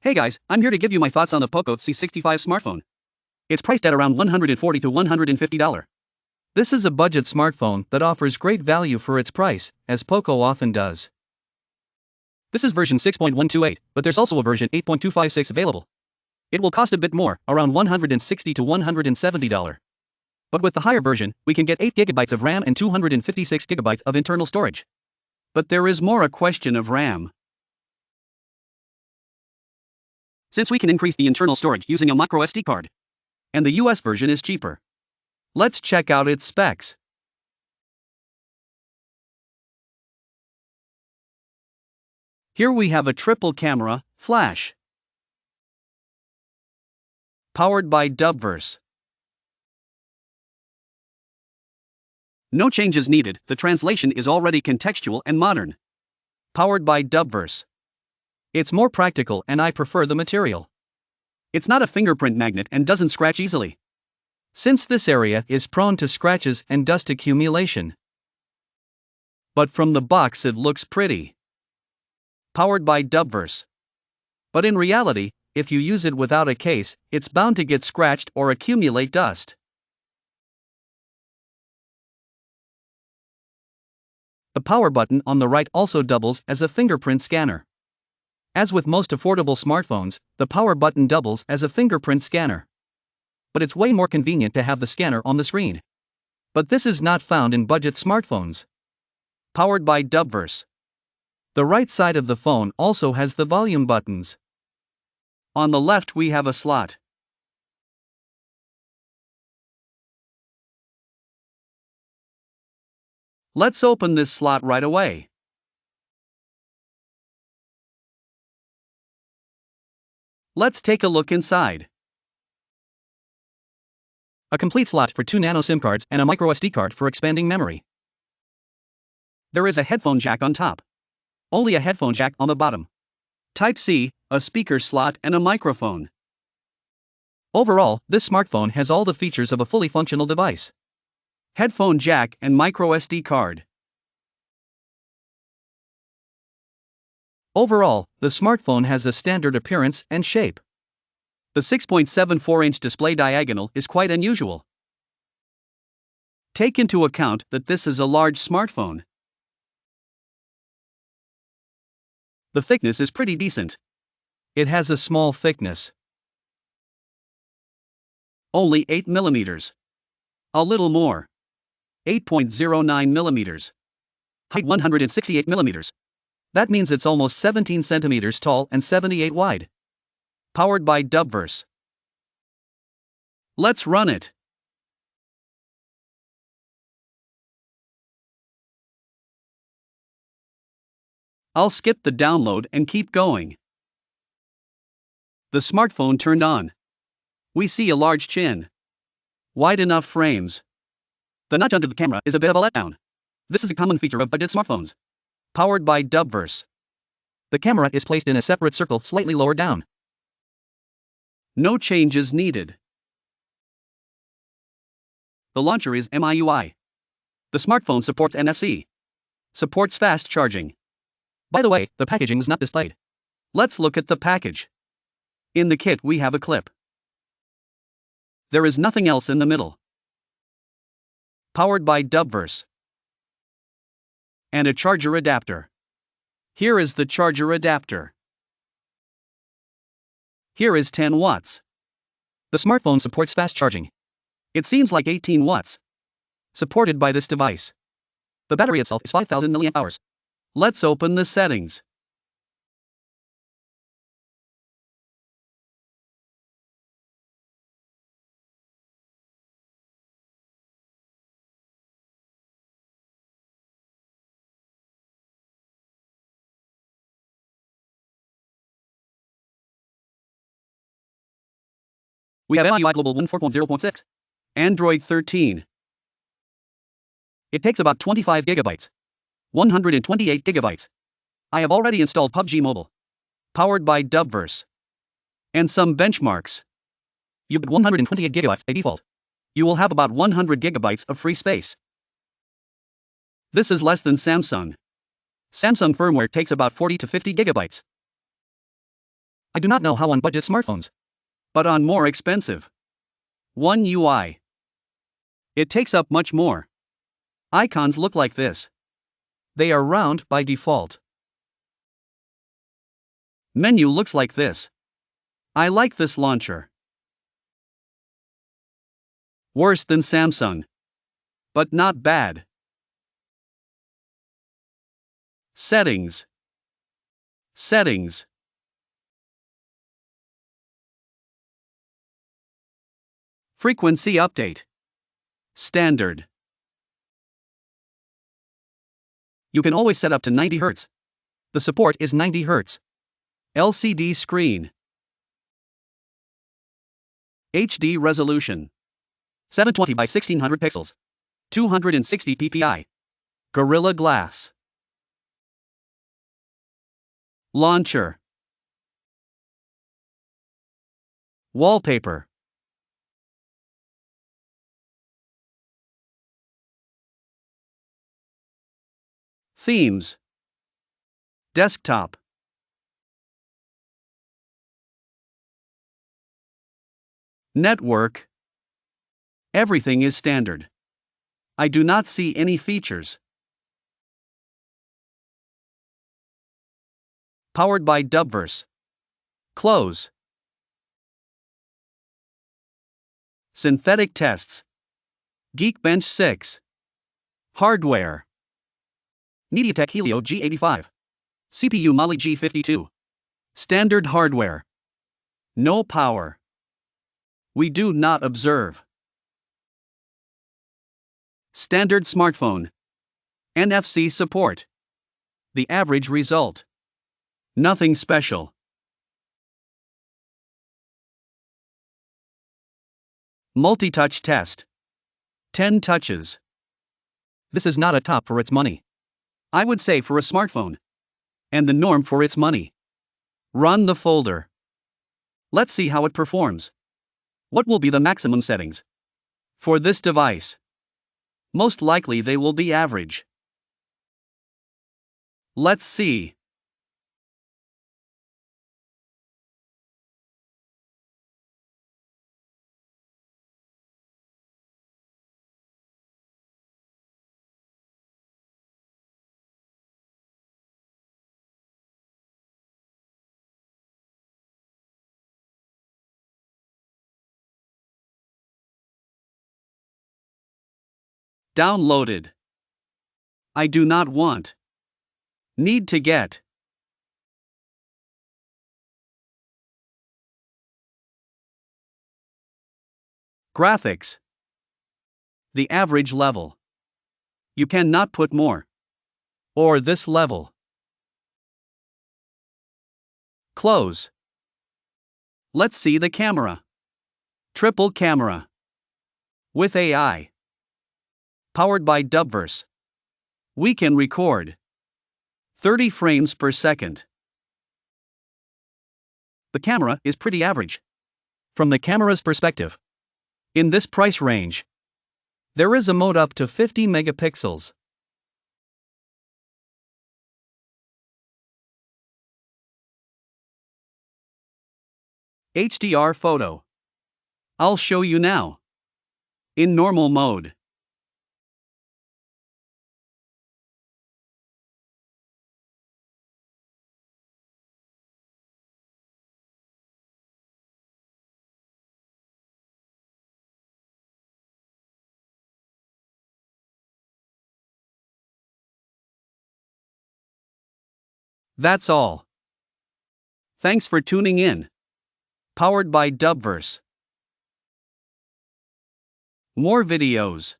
Hey guys, I'm here to give you my thoughts on the Poco C65 smartphone. It's priced at around $140 to $150. This is a budget smartphone that offers great value for its price, as Poco often does. This is version 6.128, but there's also a version 8.256 available. It will cost a bit more, around $160 to $170. But with the higher version, we can get 8GB of RAM and 256GB of internal storage. But there is more a question of RAM. Since we can increase the internal storage using a microSD card. And the US version is cheaper. Let's check out its specs. Here we have a triple camera, flash. Powered by Dubverse. No changes needed, the translation is already contextual and modern. Powered by Dubverse. It's more practical and I prefer the material. It's not a fingerprint magnet and doesn't scratch easily, since this area is prone to scratches and dust accumulation. But from the box it looks pretty. Powered by Dubverse. But in reality, if you use it without a case, it's bound to get scratched or accumulate dust. The power button on the right also doubles as a fingerprint scanner. As with most affordable smartphones, the power button doubles as a fingerprint scanner. But it's way more convenient to have the scanner on the screen. But this is not found in budget smartphones. Powered by Dubverse. The right side of the phone also has the volume buttons. On the left we have a slot. Let's open this slot right away. Let's take a look inside. A complete slot for 2 nano SIM cards and a microSD card for expanding memory. There is a headphone jack on top. Only a headphone jack on the bottom. Type-C, a speaker slot and a microphone. Overall, this smartphone has all the features of a fully functional device. Headphone jack and microSD card. Overall, the smartphone has a standard appearance and shape. The 6.74-inch display diagonal is quite unusual. Take into account that this is a large smartphone. The thickness is pretty decent. It has a small thickness. Only 8 millimeters. A little more. 8.09 millimeters. Height 168 millimeters. That means it's almost 17 centimeters tall and 78 wide. Powered by Dubverse. Let's run it. I'll skip the download and keep going. The smartphone turned on. We see a large chin. Wide enough frames. The notch under the camera is a bit of a letdown. This is a common feature of budget smartphones. Powered by Dubverse. The camera is placed in a separate circle slightly lower down. No changes needed. The launcher is MIUI. The smartphone supports NFC. Supports fast charging. By the way, the packaging is not displayed. Let's look at the package. In the kit we have a clip. There is nothing else in the middle. Powered by Dubverse. And a charger adapter. Here is the charger adapter. Here is 10 watts. The smartphone supports fast charging. It seems like 18 watts. Supported by this device. The battery itself is 5,000 mAh. Let's open the settings. We have MIUI Global 1.4.0.6. Android 13. It takes about 25 gigabytes. 128 gigabytes. I have already installed PUBG Mobile. Powered by Dubverse. And some benchmarks. You get 128 gigabytes by default. You will have about 100 gigabytes of free space. This is less than Samsung. Samsung firmware takes about 40 to 50 gigabytes. I do not know how on budget smartphones, but on more expensive One UI. It takes up much more. Icons look like this. They are round by default. Menu looks like this. I like this launcher. Worse than Samsung, but not bad. Settings. Settings. Frequency update. Standard. You can always set up to 90 Hz. The support is 90 Hz. LCD screen. HD resolution. 720 by 1600 pixels. 260 ppi. Gorilla Glass. Launcher. Wallpaper. Themes. Desktop. Network. Everything is standard. I do not see any features. Powered by Dubverse. Close. Synthetic tests. Geekbench 6. Hardware. MediaTek Helio G85. CPU Mali G52. Standard hardware. No power. We do not observe. Standard smartphone. NFC support. The average result. Nothing special. Multi-touch test. 10 touches. this is not a top for its money. I would say for a smartphone. And the norm for its money. Run the folder. Let's see how it performs. What will be the maximum settings for this device? Most likely they will be average. Let's see. Downloaded. I do not want. Need to get. Graphics. The average level. You cannot put more. Or this level. Close. Let's see the camera. Triple camera. With AI. Powered by Dubverse. We can record 30 frames per second. The camera is pretty average. From the camera's perspective. In this price range, there is a mode up to 50 megapixels. HDR photo. I'll show you now. In normal mode. That's all. Thanks for tuning in. Powered by Dubverse. More videos.